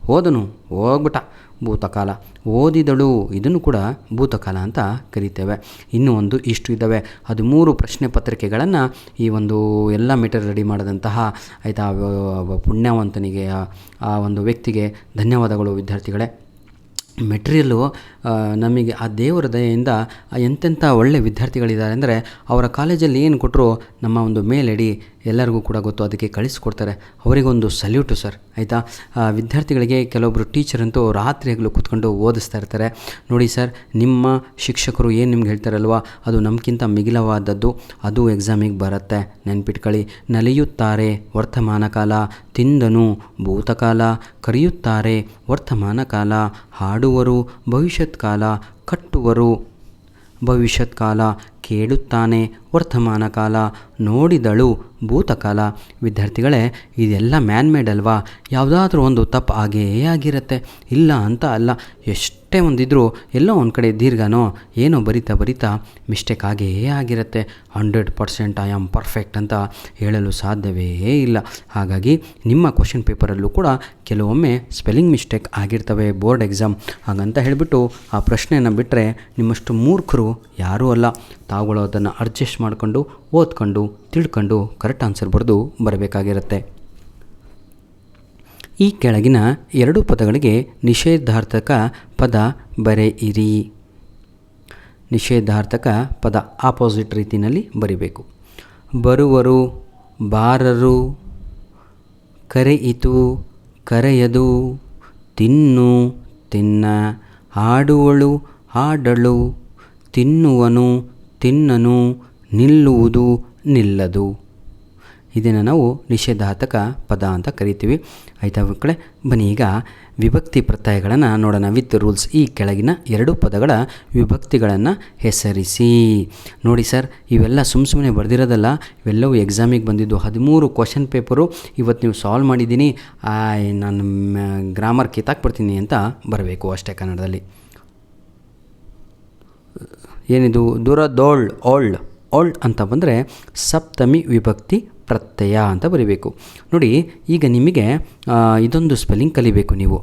ಹೋದನು, ಹೋಗ್ಬಿಟ್ಟ, ಭೂತಕಾಲ. ಓದಿದಳು, ಇದನ್ನು ಕೂಡ ಭೂತಕಾಲ ಅಂತ ಕರಿತೇವೆ. ಇನ್ನೂ ಇಷ್ಟು ಇದ್ದಾವೆ. 13 ಪ್ರಶ್ನೆ ಪತ್ರಿಕೆಗಳನ್ನು ಈ ಒಂದು ಎಲ್ಲ ಮೆಟೀರಿಯಲ್ ರೆಡಿ ಮಾಡಿದಂತಹ ಆಯಿತಾ ಪುಣ್ಯವಂತನಿಗೆ, ಆ ಒಂದು ವ್ಯಕ್ತಿಗೆ ಧನ್ಯವಾದಗಳು ವಿದ್ಯಾರ್ಥಿಗಳೇ. ಮೆಟೀರಿಯಲ್ಲು ನಮಗೆ ಆ ದೇವರ ದಯೆಯಿಂದ ಎಂತೆಂಥ ಒಳ್ಳೆ ವಿದ್ಯಾರ್ಥಿಗಳಿದ್ದಾರೆ ಅಂದರೆ, ಅವರ ಕಾಲೇಜಲ್ಲಿ ಏನು ಕೊಟ್ಟರು ನಮ್ಮ ಒಂದು ಮೇಲೆಡಿ ಎಲ್ಲರಿಗೂ ಕೂಡ ಗೊತ್ತು, ಅದಕ್ಕೆ ಕಳಿಸ್ಕೊಡ್ತಾರೆ. ಅವರಿಗೊಂದು ಸಲ್ಯೂಟು ಸರ್. ಆಯಿತಾ. ವಿದ್ಯಾರ್ಥಿಗಳಿಗೆ ಕೆಲವೊಬ್ಬರು ಟೀಚರಂತೂ ರಾತ್ರಿ ಹಗಲು ಕೂತ್ಕೊಂಡು ಓದಿಸ್ತಾ ಇರ್ತಾರೆ. ನೋಡಿ ಸರ್, ನಿಮ್ಮ ಶಿಕ್ಷಕರು ಏನು ನಿಮ್ಗೆ ಹೇಳ್ತಾರಲ್ವ, ಅದು ನಮಗಿಂತ ಮಿಗಿಲವಾದದ್ದು, ಅದು ಎಕ್ಸಾಮಿಗೆ ಬರುತ್ತೆ, ನೆನ್ಪಿಟ್ಕೊಳ್ಳಿ. ನಲಿಯುತ್ತಾರೆ ವರ್ತಮಾನ ಕಾಲ, ತಿಂದನು ಭೂತಕಾಲ, ಕರೆಯುತ್ತಾರೆ ವರ್ತಮಾನ ಕಾಲ, ಹಾಡುವರು ಭವಿಷ್ಯತ್ ಕಾಲ, ಕಟ್ಟುವರು ಭವಿಷ್ಯತ್ ಕಾಲ, ಕೇಳುತ್ತಾನೆ ವರ್ತಮಾನ ಕಾಲ, ನೋಡಿದಳು ಭೂತಕಾಲ. ವಿದ್ಯಾರ್ಥಿಗಳೇ, ಇದೆಲ್ಲ ಮ್ಯಾನ್ಮೇಡ್ ಅಲ್ವಾ? ಯಾವುದಾದ್ರೂ ಒಂದು ತಪ್ಪು ಆಗೇ ಆಗಿರುತ್ತೆ, ಇಲ್ಲ ಅಂತ ಅಲ್ಲ. ಎಷ್ಟೇ ಒಂದಿದ್ರೂ ಎಲ್ಲೋ ಒಂದು ಕಡೆ ದೀರ್ಘನೋ ಏನೋ ಬರಿತಾ ಮಿಸ್ಟೇಕ್ ಆಗೇ ಆಗಿರುತ್ತೆ. 100% ಐ ಆಮ್ ಪರ್ಫೆಕ್ಟ್ ಅಂತ ಹೇಳಲು ಸಾಧ್ಯವೇ ಇಲ್ಲ. ಹಾಗಾಗಿ ನಿಮ್ಮ ಕ್ವಶನ್ ಪೇಪರಲ್ಲೂ ಕೂಡ ಕೆಲವೊಮ್ಮೆ ಸ್ಪೆಲ್ಲಿಂಗ್ ಮಿಸ್ಟೇಕ್ ಆಗಿರ್ತವೆ ಬೋರ್ಡ್ ಎಕ್ಸಾಮ್. ಹಾಗಂತ ಹೇಳಿಬಿಟ್ಟು ಆ ಪ್ರಶ್ನೆಯನ್ನು ಬಿಟ್ಟರೆ ನಿಮ್ಮಷ್ಟು ಮೂರ್ಖರು ಯಾರೂ ಅಲ್ಲ. ತಾವುಗಳು ಅದನ್ನು ಅಡ್ಜಸ್ಟ್ ಮಾಡಿಕೊಂಡು ಓದ್ಕೊಂಡು ತಿಳ್ಕೊಂಡು ಕರೆಕ್ಟ್ ಆನ್ಸರ್ ಬರೆದು ಬರಬೇಕಾಗಿರುತ್ತೆ. ಈ ಕೆಳಗಿನ 2 ಪದಗಳಿಗೆ ನಿಷೇಧಾರ್ಥಕ ಪದ ಬರೆಯಿರಿ. ನಿಷೇಧಾರ್ಥಕ ಪದ ಆಪೋಸಿಟ್ ರೀತಿಯಲ್ಲಿ ಬರಿಬೇಕು. ಬರುವರು, ಬಾರರು, ಕರೆಯಿತು, ಕರೆಯದು, ತಿನ್ನು, ತಿನ್ನ, ಆಡುವಳು, ಆಡಳು, ತಿನ್ನುವನು, ತಿನ್ನನು, ನಿಲ್ಲುವುದು, ನಿಲ್ಲದು. ಇದನ್ನು ನಾವು ನಿಷೇಧಾರ್ಥಕ ಪದ ಅಂತ ಕರಿತೀವಿ. ಆಯಿತಾ ಮಕ್ಕಳೇ, ಬನ್ನಿ ಈಗ ವಿಭಕ್ತಿ ಪ್ರತ್ಯಯಗಳನ್ನು ನೋಡೋಣ ವಿತ್ ರೂಲ್ಸ್. ಈ ಕೆಳಗಿನ 2 ಪದಗಳ ವಿಭಕ್ತಿಗಳನ್ನು ಹೆಸರಿಸಿ. ನೋಡಿ ಸರ್, ಇವೆಲ್ಲ ಸುಮ್ಮನೆ ಬರೆದಿರೋದಲ್ಲ, ಇವೆಲ್ಲವೂ ಎಕ್ಸಾಮಿಗೆ ಬಂದಿದ್ದು. 13 ಕ್ವಶನ್ ಪೇಪರು ಇವತ್ತು ನೀವು ಸಾಲ್ವ್ ಮಾಡಿದ್ದೀನಿ, ನಾನು ಗ್ರಾಮರ್ ಕಿತ್ತಾಕ್ಬಿಡ್ತೀನಿ ಅಂತ ಬರಬೇಕು ಅಷ್ಟೇ ಕನ್ನಡದಲ್ಲಿ. ಏನಿದು ದುರದೋಳ್, ಓಳ್ ಅಂತ ಬಂದರೆ ಸಪ್ತಮಿ ವಿಭಕ್ತಿ ಪ್ರತ್ಯಯ ಅಂತ ಬರೀಬೇಕು. ನೋಡಿ, ಈಗ ನಿಮಗೆ ಇದೊಂದು ಸ್ಪೆಲ್ಲಿಂಗ್ ಕಲಿಬೇಕು ನೀವು.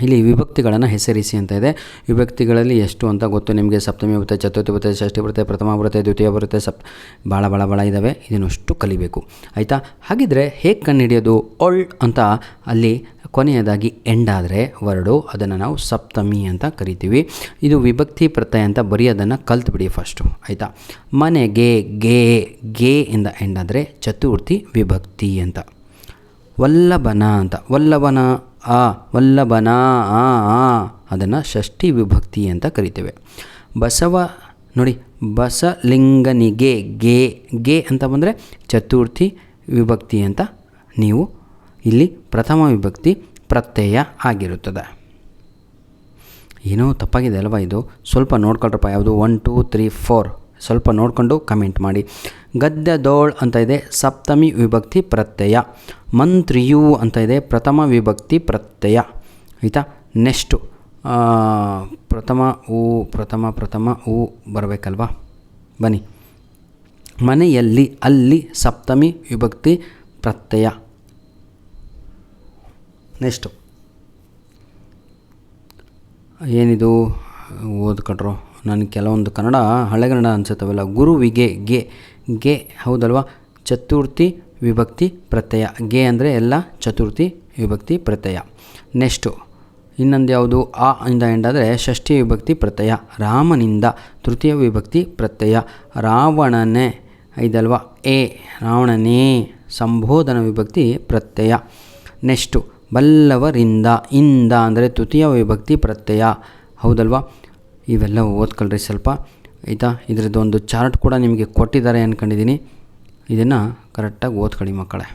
ಇಲ್ಲಿ ವಿಭಕ್ತಿಗಳನ್ನು ಹೆಸರಿಸಿ ಅಂತ ಇದೆ. ವಿಭಕ್ತಿಗಳಲ್ಲಿ ಎಷ್ಟು ಅಂತ ಗೊತ್ತು ನಿಮಗೆ. ಸಪ್ತಮಿ ಬರುತ್ತೆ, ಚತುರ್ಥಿ ಬರುತ್ತೆ, ಷಷ್ಠಿ ಬರುತ್ತೆ, ಪ್ರಥಮ ಬರುತ್ತೆ, ದ್ವಿತೀಯ ಬರುತ್ತೆ, ಭಾಳ ಇದ್ದಾವೆ. ಇದನ್ನಷ್ಟು ಕಲಿಬೇಕು. ಆಯಿತಾ. ಹಾಗಿದ್ರೆ ಹೇಗೆ ಕಂಡುಹಿಡಿಯೋದು? ಒಳ್ ಅಂತ ಅಲ್ಲಿ ಕೊನೆಯದಾಗಿ ಎಂಡಾದರೆ ವರ್ಡು, ಅದನ್ನು ನಾವು ಸಪ್ತಮಿ ಅಂತ ಕರಿತೀವಿ. ಇದು ವಿಭಕ್ತಿ ಪ್ರತ್ಯಯ ಅಂತ ಬರೆಯೋದನ್ನು ಕಲ್ತ್ಬಿಡಿ ಫಸ್ಟು. ಆಯಿತಾ. ಮನೆಗೆ ಗೆ ಇಂದ ಎಂಡಾದರೆ ಚತುರ್ಥಿ ವಿಭಕ್ತಿ ಅಂತ. ವಲ್ಲಭನ ಅಂತ, ವಲ್ಲಭನ ಅದನ್ನು ಷಷ್ಠಿ ವಿಭಕ್ತಿ ಅಂತ ಕರಿತೇವೆ. ಬಸವ ನೋಡಿ, ಬಸಲಿಂಗನಿಗೆ ಗೆ ಅಂತ ಬಂದರೆ ಚತುರ್ಥಿ ವಿಭಕ್ತಿ ಅಂತ ನೀವು ಇಲ್ಲಿ ಪ್ರಥಮ ವಿಭಕ್ತಿ ಪ್ರತ್ಯಯ ಆಗಿರುತ್ತದೆ. ಏನೋ ತಪ್ಪಾಗಿದೆ ಅಲ್ವಾ ಇದು? ಸ್ವಲ್ಪ ನೋಡ್ಕೊಳ್ರಪ್ಪ. ಯಾವುದು 1 2 3 4 ಸ್ವಲ್ಪ ನೋಡಿಕೊಂಡು ಕಮೆಂಟ್ ಮಾಡಿ. ಗದ್ದೆದೋಳ್ ಅಂತ ಇದೆ ಸಪ್ತಮಿ ವಿಭಕ್ತಿ ಪ್ರತ್ಯಯ. ಮಂತ್ರಿಯು ಅಂತ ಇದೆ ಪ್ರಥಮ ವಿಭಕ್ತಿ ಪ್ರತ್ಯಯ. ಆಯಿತಾ. ನೆಕ್ಸ್ಟು ಪ್ರಥಮ ಊ ಬರಬೇಕಲ್ವಾ? ಬನ್ನಿ. ಮನೆಯಲ್ಲಿ ಅಲ್ಲಿ ಸಪ್ತಮಿ ವಿಭಕ್ತಿ ಪ್ರತ್ಯಯ. ನೆಕ್ಸ್ಟು ಏನಿದು ಓದ್ಕೊಟ್ರು. ನನಗೆ ಕೆಲವೊಂದು ಕನ್ನಡ ಹಳೆಗನ್ನಡ ಅನಿಸುತ್ತವೆಲ್ಲ. ಗುರುವಿಗೆ ಗೆ ಹೌದಲ್ವಾ? ಚತುರ್ಥಿ ವಿಭಕ್ತಿ ಪ್ರತ್ಯಯ. ಗೆ ಅಂದರೆ ಎಲ್ಲ ಚತುರ್ಥಿ ವಿಭಕ್ತಿ ಪ್ರತ್ಯಯ. ನೆಕ್ಸ್ಟು ಇನ್ನೊಂದು ಯಾವುದು? ಆ ಇಂದ ಎಂಡಾದರೆ ಷಷ್ಠಿ ವಿಭಕ್ತಿ ಪ್ರತ್ಯಯ. ರಾಮನಿಂದ ತೃತೀಯ ವಿಭಕ್ತಿ ಪ್ರತ್ಯಯ. ರಾವಣನೇ ಇದಲ್ವಾ? ರಾವಣನೇ ಸಂಬೋಧನ ವಿಭಕ್ತಿ ಪ್ರತ್ಯಯ. ನೆಕ್ಸ್ಟು ಬಲ್ಲವರಿಂದ ಇಂದ ಅಂದರೆ ತೃತೀಯ ವಿಭಕ್ತಿ ಪ್ರತ್ಯಯ. ಹೌದಲ್ವಾ? ಇವೆಲ್ಲ ಓದ್ಕೊಳ್ರಿ ಸ್ವಲ್ಪ. ಆಯಿತಾ. ಇದರದ್ದು ಒಂದು ಚಾರ್ಟ್ ಕೂಡ ನಿಮಗೆ ಕೊಟ್ಟಿದ್ದಾರೆ ಅಂದ್ಕೊಂಡಿದ್ದೀನಿ. ಇದನ್ನು ಕರೆಕ್ಟಾಗಿ ಓದ್ಕೊಳ್ಳಿ ಮಕ್ಕಳೇ.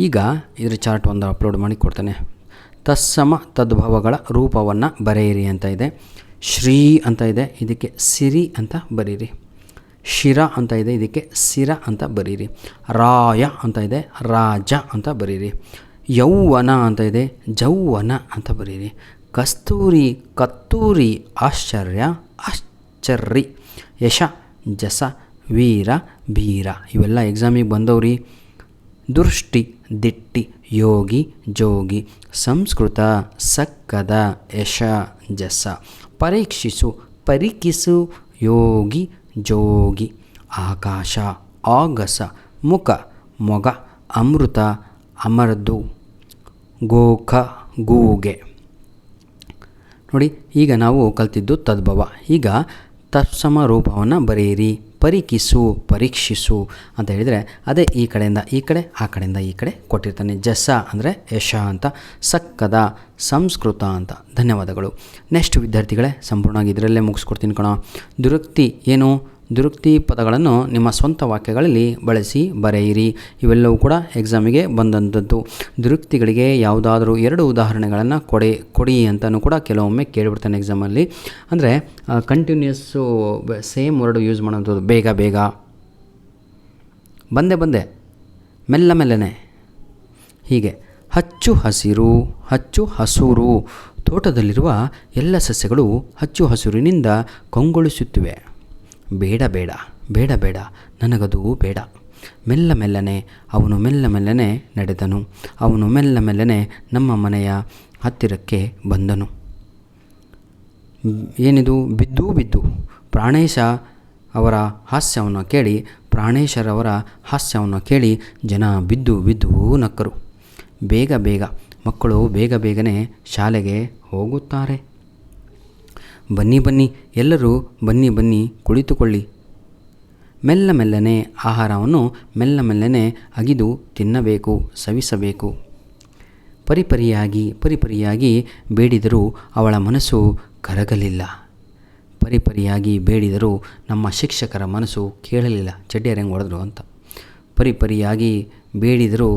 ಈಗ ಇದರ ಚಾರ್ಟ್ ಒಂದು ಅಪ್ಲೋಡ್ ಮಾಡಿ ಕೊಡ್ತೇನೆ. ತತ್ಸಮ ತದ್ಭವಗಳ ರೂಪವನ್ನು ಬರೆಯಿರಿ ಅಂತ ಇದೆ. ಶ್ರೀ ಅಂತ ಇದೆ, ಇದಕ್ಕೆ ಸಿರಿ ಅಂತ ಬರೀರಿ. ಶಿರ ಅಂತ ಇದೆ, ಇದಕ್ಕೆ ಸಿರ ಅಂತ ಬರೀರಿ. ರಾಯ ಅಂತ ಇದೆ, ರಾಜ ಅಂತ ಬರೀರಿ. ಯೌವನ ಅಂತ ಇದೆ, ಜೌವನ ಅಂತ ಬರೀರಿ. ಕಸ್ತೂರಿ, ಕತ್ತೂರಿ, ಆಶ್ಚರ್ಯ, ಆಶ್ಚರ್ಯ. ಯಶ, ಜಸ, ವೀರ, ಬೀರ ಇವೆಲ್ಲ ಎಕ್ಸಾಮಿಗೆ ಬಂದವ್ರಿ. ದೃಷ್ಟಿ, ದಿಟ್ಟಿ, ಯೋಗಿ, ಜೋಗಿ. ಸಂಸ್ಕೃತ, ಸಕ್ಕದ, ಯಶ, ಜಸ. ಪರೀಕ್ಷಿಸು, ಪರಿಕಿಸು, ಯೋಗಿ, ಜೋಗಿ. ಆಕಾಶ, ಆಗಸ, ಮುಖ, ಮೊಗ. ಅಮೃತ, ಅಮರ್ದು, ಗೋಖ, ಗೂಗೆ. ನೋಡಿ, ಈಗ ನಾವು ಕಲ್ತಿದ್ದು ತದ್ಭವ. ಈಗ ತತ್ಸಮ ರೂಪವನ್ನು ಬರೆಯಿರಿ. ಪರಿಕಿಸು, ಪರೀಕ್ಷಿಸು ಅಂತ ಹೇಳಿದರೆ ಅದೇ ಈ ಕಡೆಯಿಂದ ಈ ಕಡೆ, ಆ ಕಡೆಯಿಂದ ಈ ಕಡೆ ಕೊಟ್ಟಿರ್ತಾನೆ. ಜಸ ಅಂದರೆ ಯಶ ಅಂತ, ಸಕ್ಕದ ಸಂಸ್ಕೃತ ಅಂತ. ಧನ್ಯವಾದಗಳು. ನೆಕ್ಸ್ಟ್ ವಿದ್ಯಾರ್ಥಿಗಳೇ, ಸಂಪೂರ್ಣವಾಗಿ ಇದರಲ್ಲೇ ಮುಗಿಸ್ಕೊಡ್ತೀನಿ ಕಣೋ. ದುರುಕ್ತಿ ಏನು? ದುರುಕ್ತಿ ಪದಗಳನ್ನು ನಿಮ್ಮ ಸ್ವಂತ ವಾಕ್ಯಗಳಲ್ಲಿ ಬಳಸಿ ಬರೆಯಿರಿ. ಇವೆಲ್ಲವೂ ಕೂಡ ಎಕ್ಸಾಮಿಗೆ ಬಂದಂಥದ್ದು. ದುರುಕ್ತಿಗಳಿಗೆ ಯಾವುದಾದ್ರೂ 2 ಉದಾಹರಣೆಗಳನ್ನು ಕೊಡಿ ಅಂತಲೂ ಕೂಡ ಕೆಲವೊಮ್ಮೆ ಕೇಳಿಬಿಡ್ತಾನೆ ಎಕ್ಸಾಮಲ್ಲಿ. ಅಂದರೆ ಕಂಟಿನ್ಯೂಸ್ಸು ಸೇಮ್ ವರ್ಡ್ ಯೂಸ್ ಮಾಡೋಂಥದ್ದು. ಬೇಗ ಬೇಗ, ಬಂದೆ, ಮೆಲ್ಲನೆ, ಹೀಗೆ. ಹಚ್ಚು ಹಸಿರು, ಹಚ್ಚು ಹಸುರು. ತೋಟದಲ್ಲಿರುವ ಎಲ್ಲ ಸಸ್ಯಗಳು ಹಚ್ಚು ಹಸುರಿನಿಂದ ಕಂಗೊಳಿಸುತ್ತಿವೆ. ಬೇಡ ಬೇಡ, ಬೇಡ ಬೇಡ, ನನಗದು ಬೇಡ. ಮೆಲ್ಲನೆ, ಅವನು ಮೆಲ್ಲನೆ ನಡೆದನು. ಅವನು ಮೆಲ್ಲನೆ ನಮ್ಮ ಮನೆಯ ಹತ್ತಿರಕ್ಕೆ ಬಂದನು. ಏನಿದು? ಬಿದ್ದು. ಪ್ರಾಣೇಶ ಅವರ ಹಾಸ್ಯವನ್ನು ಕೇಳಿ, ಪ್ರಾಣೇಶರವರ ಹಾಸ್ಯವನ್ನು ಕೇಳಿ ಜನ ಬಿದ್ದು ನಕ್ಕರು. ಬೇಗ, ಮಕ್ಕಳು ಬೇಗನೆ ಶಾಲೆಗೆ ಹೋಗುತ್ತಾರೆ. ಬನ್ನಿ, ಎಲ್ಲರೂ ಬನ್ನಿ, ಕುಳಿತುಕೊಳ್ಳಿ. ಮೆಲ್ಲನೆ ಆಹಾರವನ್ನು ಮೆಲ್ಲನೆ ಅಗಿದು ತಿನ್ನಬೇಕು, ಸವಿಸಬೇಕು. ಪರಿಪರಿಯಾಗಿ ಬೇಡಿದರೂ ಅವಳ ಮನಸ್ಸು ಕರಗಲಿಲ್ಲ. ಪರಿಪರಿಯಾಗಿ ಬೇಡಿದರೂ ನಮ್ಮ ಶಿಕ್ಷಕರ ಮನಸ್ಸು ಕೇಳಲಿಲ್ಲ. ಚಡ್ಡಿಯರು ಹೆಂಗೆ ಹೊಡೆದ್ರು ಅಂತ. ಪರಿಪರಿಯಾಗಿ ಬೇಡಿದರೂ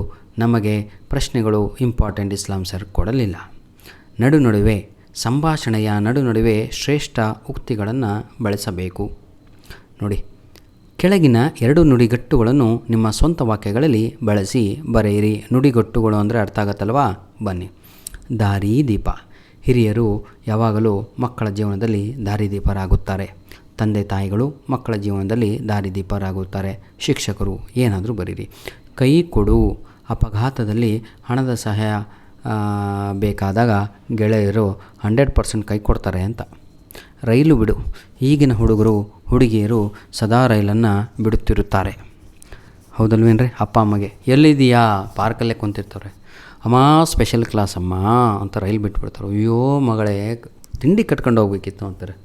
ನಮಗೆ ಪ್ರಶ್ನೆಗಳು ಇಂಪಾರ್ಟೆಂಟ್ ಇಸ್ಲಾಂ ಸರ್ ಕೊಡಲಿಲ್ಲ. ನಡುವೆ ಸಂಭಾಷಣೆಯ ನಡುವೆ ಶ್ರೇಷ್ಠ ಉಕ್ತಿಗಳನ್ನು ಬಳಸಬೇಕು. ನೋಡಿ, ಕೆಳಗಿನ 2 ನುಡಿಗಟ್ಟುಗಳನ್ನು ನಿಮ್ಮ ಸ್ವಂತ ವಾಕ್ಯಗಳಲ್ಲಿ ಬಳಸಿ ಬರೆಯಿರಿ. ನುಡಿಗಟ್ಟುಗಳು ಅಂದರೆ ಅರ್ಥ ಆಗತ್ತಲ್ವಾ? ಬನ್ನಿ. ದಾರಿದೀಪ. ಹಿರಿಯರು ಯಾವಾಗಲೂ ಮಕ್ಕಳ ಜೀವನದಲ್ಲಿ ದಾರಿದೀಪರಾಗುತ್ತಾರೆ. ತಂದೆ ತಾಯಿಗಳು ಮಕ್ಕಳ ಜೀವನದಲ್ಲಿ ದಾರಿದೀಪರಾಗುತ್ತಾರೆ. ಶಿಕ್ಷಕರು ಏನಾದರೂ ಬರೀರಿ. ಕೈ ಕೊಡು. ಅಪಘಾತದಲ್ಲಿ ಹಣದ ಸಹಾಯ ಬೇಕಾದಾಗ ಗೆಳೆಯರು 100% ಕೈ ಕೊಡ್ತಾರೆ ಅಂತ. ರೈಲು ಬಿಡು. ಈಗಿನ ಹುಡುಗಿಯರು ಸದಾ ರೈಲನ್ನು ಬಿಡುತ್ತಿರುತ್ತಾರೆ. ಹೌದಲ್ವೇನ್ರಿ? ಅಪ್ಪ ಅಮ್ಮಗೆ ಎಲ್ಲಿದೆಯಾ? ಪಾರ್ಕಲ್ಲೇ ಕುಂತಿರ್ತಾರೆ. ಅಮ್ಮ ಸ್ಪೆಷಲ್ ಕ್ಲಾಸ್ ಅಮ್ಮ ಅಂತ ರೈಲು ಬಿಟ್ಬಿಡ್ತಾರೆ. ಅಯ್ಯೋ ಮಗಳೇ, ತಿಂಡಿ ಕಟ್ಕೊಂಡು ಹೋಗ್ಬೇಕಿತ್ತು ಅಂತಾರೆ.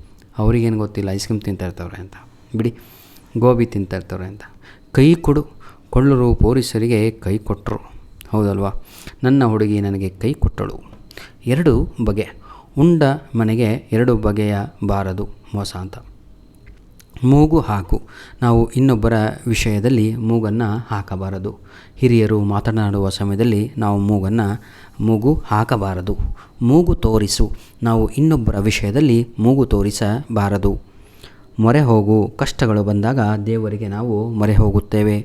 ಅವ್ರಿಗೇನು ಗೊತ್ತಿಲ್ಲ, ಐಸ್ ಕ್ರೀಮ್ ತಿಂತಾಯಿರ್ತವ್ರೆ ಅಂತ. ಬಿಡಿ, ಗೋಬಿ ತಿಂತಾಯಿರ್ತವ್ರೆ ಅಂತ. ಕೈ ಕೊಡು. ಕೊಳ್ಳರು ಪೊಲೀಸರಿಗೆ ಕೈ ಕೊಟ್ಟರು. ಹೌದಲ್ವಾ? ನನ್ನ ಹುಡುಗಿ ನನಗೆ ಕೈ ಕೊಟ್ಟಳು. 2 ಬಗೆ. ಉಂಡ ಮನೆಗೆ 2 ಬಗೆಯ ಬಾರದು, ಮೋಸ ಅಂತ. ಮೂಗು ಹಾಕು. ನಾವು ಇನ್ನೊಬ್ಬರ ವಿಷಯದಲ್ಲಿ ಮೂಗನ್ನು ಹಾಕಬಾರದು. ಹಿರಿಯರು ಮಾತನಾಡುವ ಸಮಯದಲ್ಲಿ ನಾವು ಮೂಗು ಹಾಕಬಾರದು. ಮೂಗು ತೋರಿಸು. ನಾವು ಇನ್ನೊಬ್ಬರ ವಿಷಯದಲ್ಲಿ ಮೂಗು ತೋರಿಸಬಾರದು. ಮೊರೆ ಹೋಗು. ಕಷ್ಟಗಳು ಬಂದಾಗ ದೇವರಿಗೆ ನಾವು ಮೊರೆ ಹೋಗುತ್ತೇವೆ.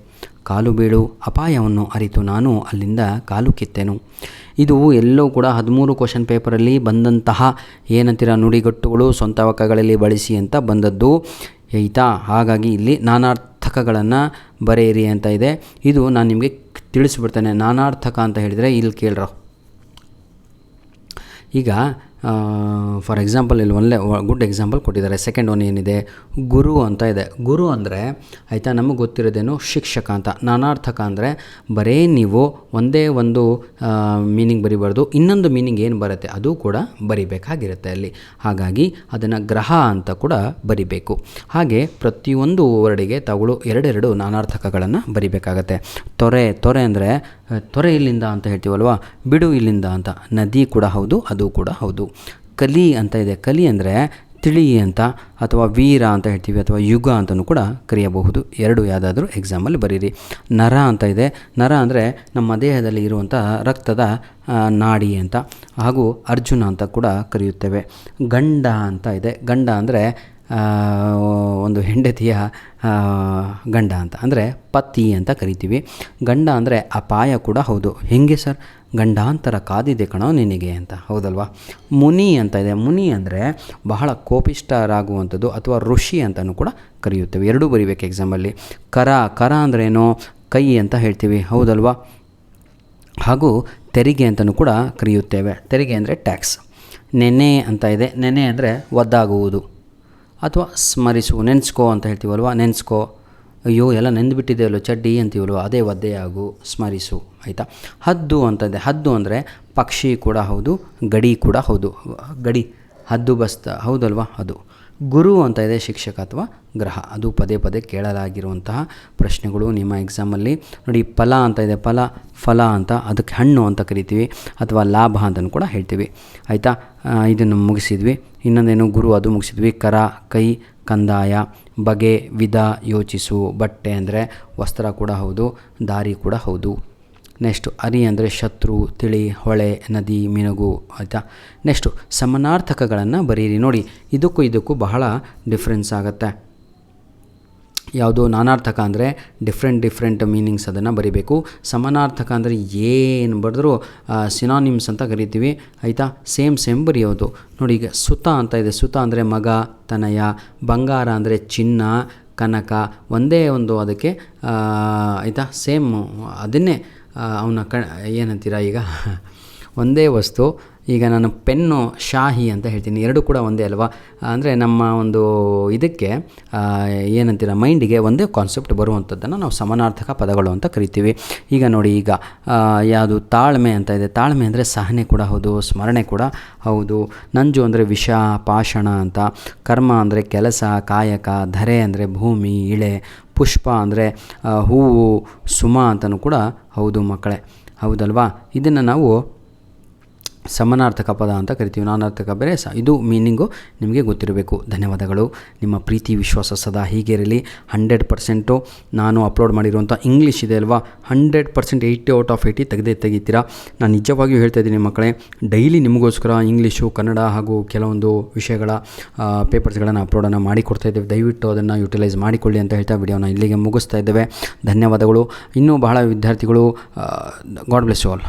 ಕಾಲು ಬೀಳು. ಅಪಾಯವನ್ನು ಅರಿತು ನಾನು ಅಲ್ಲಿಂದ ಕಾಲು ಕಿತ್ತೆನು. ಇದು ಎಲ್ಲವೂ ಕೂಡ 13 ಕ್ವಶನ್ ಪೇಪರಲ್ಲಿ ಬಂದಂತಹ ಏನಂತೀರ ನುಡಿಗಟ್ಟುಗಳು ಸ್ವಂತ ವಾಕ್ಯಗಳಲ್ಲಿ ಬಳಸಿ ಅಂತ ಬಂದದ್ದು ಆಯಿತಾ. ಹಾಗಾಗಿ ಇಲ್ಲಿ ನಾನಾರ್ಥಕಗಳನ್ನು ಬರೆಯಿರಿ ಅಂತ ಇದೆ. ಇದು ನಾನು ನಿಮಗೆ ತಿಳಿಸ್ಬಿಡ್ತೇನೆ. ನಾನಾರ್ಥಕ ಅಂತ ಹೇಳಿದರೆ ಇಲ್ಲಿ ಕೇಳ್ರೋ. ಈಗ ಫಾರ್ ಎಕ್ಸಾಂಪಲ್ ಇಲ್ಲಿ ಒಳ್ಳೆ ಗುಡ್ ಎಕ್ಸಾಂಪಲ್ ಕೊಟ್ಟಿದ್ದಾರೆ. ಸೆಕೆಂಡ್ ಒನ್ ಏನಿದೆ? ಗುರು ಅಂತ ಇದೆ. ಗುರು ಅಂದರೆ ಆಯಿತಾ, ನಮಗೆ ಗೊತ್ತಿರೋದೇನು? ಶಿಕ್ಷಕ ಅಂತ. ನಾನಾರ್ಥಕ ಅಂದರೆ ಬರೀ ನೀವು ಒಂದೇ ಒಂದು ಮೀನಿಂಗ್ ಬರಿಬಾರ್ದು, ಇನ್ನೊಂದು ಮೀನಿಂಗ್ ಏನು ಬರುತ್ತೆ ಅದು ಕೂಡ ಬರಿಬೇಕಾಗಿರುತ್ತೆ ಅಲ್ಲಿ. ಹಾಗಾಗಿ ಅದನ್ನು ಗ್ರಹ ಅಂತ ಕೂಡ ಬರಿಬೇಕು. ಹಾಗೆ ಪ್ರತಿಯೊಂದು ವರ್ಡಿಗೆ ತಾವುಗಳು 2 ನಾನಾರ್ಥಕಗಳನ್ನು ಬರಿಬೇಕಾಗತ್ತೆ. ತೊರೆ ಅಂದರೆ ತೊರೆ ಇಲ್ಲಿಂದ ಅಂತ ಹೇಳ್ತೀವಲ್ವ, ಬಿಡು ಇಲ್ಲಿಂದ ಅಂತ. ನದಿ ಕೂಡ ಹೌದು, ಅದು ಕೂಡ ಹೌದು. ಕಲಿ ಅಂತ ಇದೆ. ಕಲಿ ಅಂದರೆ ತಿಳಿ ಅಂತ, ಅಥವಾ ವೀರ ಅಂತ ಹೇಳ್ತೀವಿ, ಅಥವಾ ಯುಗ ಅಂತಲೂ ಕೂಡ ಕರೆಯಬಹುದು. 2 ಯಾವುದಾದ್ರೂ ಎಕ್ಸಾಮಲ್ಲಿ ಬರೀರಿ. ನರ ಅಂತ ಇದೆ. ನರ ಅಂದರೆ ನಮ್ಮ ದೇಹದಲ್ಲಿ ಇರುವಂಥ ರಕ್ತದ ನಾಡಿ ಅಂತ, ಹಾಗೂ ಅರ್ಜುನ ಅಂತ ಕೂಡ ಕರೆಯುತ್ತೇವೆ. ಗಂಡ ಅಂತ ಇದೆ. ಗಂಡ ಅಂದರೆ ಒಂದು ಹೆಂಡತಿಯ ಗಂಡ ಅಂತ, ಅಂದರೆ ಪತಿ ಅಂತ ಕರಿತೀವಿ. ಗಂಡ ಅಂದರೆ ಅಪಾಯ ಕೂಡ ಹೌದು. ಹೇಗೆ ಸರ್? ಗಂಡಾಂತರ ಕಾದಿದೆ ಕಣೋ ನಿನಗೆ ಅಂತ, ಹೌದಲ್ವಾ? ಮುನಿ ಅಂತ ಇದೆ. ಮುನಿ ಅಂದರೆ ಬಹಳ ಕೋಪಿಷ್ಠರಾಗುವಂಥದ್ದು ಅಥವಾ ಋಷಿ ಅಂತಲೂ ಕೂಡ ಕರೆಯುತ್ತೇವೆ. ಎರಡೂ ಬರಿಬೇಕು ಎಕ್ಸಾಮಲ್ಲಿ. ಕರ ಅಂದ್ರೇನೋ ಕೈ ಅಂತ ಹೇಳ್ತೀವಿ, ಹೌದಲ್ವಾ? ಹಾಗೂ ತೆರಿಗೆ ಅಂತಲೂ ಕೂಡ ಕರೆಯುತ್ತೇವೆ. ತೆರಿಗೆ ಅಂದರೆ ಟ್ಯಾಕ್ಸ್. ನೆನೆ ಅಂತ ಇದೆ. ನೆನೆ ಅಂದರೆ ಒದ್ದಾಗುವುದು ಅಥವಾ ಸ್ಮರಿಸು, ನೆನೆಸ್ಕೋ ಅಂತ ಹೇಳ್ತೀವಲ್ವ. ನೆನೆಸ್ಕೋ, ಅಯ್ಯೋ ಎಲ್ಲ ನೆಂದುಬಿಟ್ಟಿದೆಯಲ್ಲೋ ಚಡ್ಡಿ ಅಂತೀವಲ್ವ, ಅದೇ ಒದ್ದೆಯಾಗು, ಸ್ಮರಿಸು, ಆಯಿತಾ? ಹದ್ದು ಅಂತ ಇದೆ. ಹದ್ದು ಅಂದರೆ ಪಕ್ಷಿ ಕೂಡ ಹೌದು, ಗಡಿ ಕೂಡ ಹೌದು. ಗಡಿ, ಹದ್ದು ಬಸ್ತ, ಹೌದಲ್ವ? ಅದು. ಗುರು ಅಂತ ಇದೆ. ಶಿಕ್ಷಕ ಅಥವಾ ಗ್ರಹ. ಅದು ಪದೇ ಪದೇ ಕೇಳಲಾಗಿರುವಂತಹ ಪ್ರಶ್ನೆಗಳು ನಿಮ್ಮ ಎಕ್ಸಾಮಲ್ಲಿ. ನೋಡಿ, ಫಲ ಅಂತ ಇದೆ. ಫಲ ಅಂತ, ಅದಕ್ಕೆ ಹಣ್ಣು ಅಂತ ಕರಿತೀವಿ ಅಥವಾ ಲಾಭ ಅಂತಲೂ ಕೂಡ ಹೇಳ್ತೀವಿ, ಆಯಿತಾ? ಇದನ್ನು ಮುಗಿಸಿದ್ವಿ. ಇನ್ನೊಂದೇನು? ಗುರು, ಅದು ಮುಗಿಸಿದ್ವಿ. ಕರ, ಕೈ, ಕಂದಾಯ, ಬಗೆ, ವಿಧ, ಯೋಚಿಸು. ಬಟ್ಟೆ ಅಂದರೆ ವಸ್ತ್ರ ಕೂಡ ಹೌದು, ದಾರಿ ಕೂಡ ಹೌದು. ನೆಕ್ಸ್ಟು ಅರಿ ಅಂದರೆ ಶತ್ರು, ತಿಳಿ, ಹೊಳೆ, ನದಿ, ಮಿನುಗು, ಆಯಿತಾ? ನೆಕ್ಸ್ಟು ಸಮಾನಾರ್ಥಕಗಳನ್ನು ಬರೀರಿ. ನೋಡಿ, ಇದಕ್ಕೂ ಬಹಳ ಡಿಫ್ರೆನ್ಸ್ ಆಗುತ್ತೆ. ಯಾವುದು? ನಾನಾರ್ಥಕ ಅಂದರೆ ಡಿಫ್ರೆಂಟ್ ಮೀನಿಂಗ್ಸ್, ಅದನ್ನು ಬರೀಬೇಕು. ಸಮಾನಾರ್ಥಕ ಅಂದರೆ ಏನು ಬರೆದ್ರೂ ಸಿನಾನಿಮ್ಸ್ ಅಂತ ಕರಿತೀವಿ, ಆಯಿತಾ? ಸೇಮ್ ಬರೆಯೋದು. ನೋಡಿ, ಈಗ ಸುತ ಅಂತ ಇದೆ. ಸುತ ಅಂದರೆ ಮಗ, ತನಯ. ಬಂಗಾರ ಅಂದರೆ ಚಿನ್ನ, ಕನಕ. ಒಂದೇ ಒಂದು ಅದಕ್ಕೆ, ಆಯಿತಾ? ಸೇಮ್ ಅದನ್ನೇ ಅವನ ಏನಂತೀರ ಈಗ ಒಂದೇ ವಸ್ತು. ಈಗ ನಾನು ಪೆನ್ನು, ಶಾಹಿ ಅಂತ ಹೇಳ್ತೀನಿ, ಎರಡು ಕೂಡ ಒಂದೇ ಅಲ್ವಾ? ಅಂದರೆ ನಮ್ಮ ಒಂದು ಇದಕ್ಕೆ ಏನಂತೀರ, ಮೈಂಡಿಗೆ ಒಂದೇ ಕಾನ್ಸೆಪ್ಟ್ ಬರುವಂಥದ್ದನ್ನು ನಾವು ಸಮಾನಾರ್ಥಕ ಪದಗಳು ಅಂತ ಕರಿತೀವಿ. ಈಗ ನೋಡಿ, ಈಗ ಯಾವುದು? ತಾಳ್ಮೆ ಅಂತ ಇದೆ. ತಾಳ್ಮೆ ಅಂದರೆ ಸಹನೆ ಕೂಡ ಹೌದು, ಸ್ಮರಣೆ ಕೂಡ ಹೌದು. ನಂಜು ಅಂದರೆ ವಿಷ, ಪಾಷಾಣ ಅಂತ. ಕರ್ಮ ಅಂದರೆ ಕೆಲಸ, ಕಾಯಕ. ಧರೆ ಅಂದರೆ ಭೂಮಿ, ಇಳೆ. ಪುಷ್ಪ ಅಂದರೆ ಹೂವು, ಸುಮ ಅಂತಲೂ ಕೂಡ ಹೌದು ಮಕ್ಕಳೇ, ಹೌದಲ್ವಾ? ಇದನ್ನು ನಾವು ಸಮಾನಾರ್ಥಕ ಪದ ಅಂತ ಕರಿತೀವಿ. ನಾನಾರ್ಥಕ ಬೇರೆ. ಇದು ಮೀನಿಂಗು ನಿಮಗೆ ಗೊತ್ತಿರಬೇಕು. ಧನ್ಯವಾದಗಳು. ನಿಮ್ಮ ಪ್ರೀತಿ ವಿಶ್ವಾಸ ಸದಾ ಹೀಗೆ ಇರಲಿ. 100% ನಾನು ಅಪ್ಲೋಡ್ ಮಾಡಿರುವಂಥ ಇಂಗ್ಲೀಷ್ ಇದೆ ಅಲ್ವಾ, 100% 80 ಔಟ್ ಆಫ್ 80 ತೆಗಿತೀರಾ. ನಾನು ನಿಜವಾಗಿಯೂ ಹೇಳ್ತಾ ಇದ್ದೀನಿ ಮಕ್ಕಳೇ, ಡೈಲಿ ನಿಮಗೋಸ್ಕರ ಇಂಗ್ಲೀಷು, ಕನ್ನಡ ಹಾಗೂ ಕೆಲವೊಂದು ವಿಷಯಗಳ ಪೇಪರ್ಸ್ಗಳನ್ನು ಅಪ್ಲೋಡನ್ನು ಮಾಡಿಕೊಡ್ತಾ ಇದ್ದೇವೆ. ದಯವಿಟ್ಟು ಅದನ್ನು ಯುಟಿಲೈಸ್ ಮಾಡಿಕೊಳ್ಳಿ ಅಂತ ಹೇಳ್ತಾ ವಿಡಿಯೋನ ಇಲ್ಲಿಗೆ ಮುಗಿಸ್ತಾ ಇದ್ದೇವೆ. ಧನ್ಯವಾದಗಳು. ಇನ್ನೂ ಬಹಳ ವಿದ್ಯಾರ್ಥಿಗಳು, ಗಾಡ್ ಬ್ಲೆಸ್ ಯು ಆಲ್.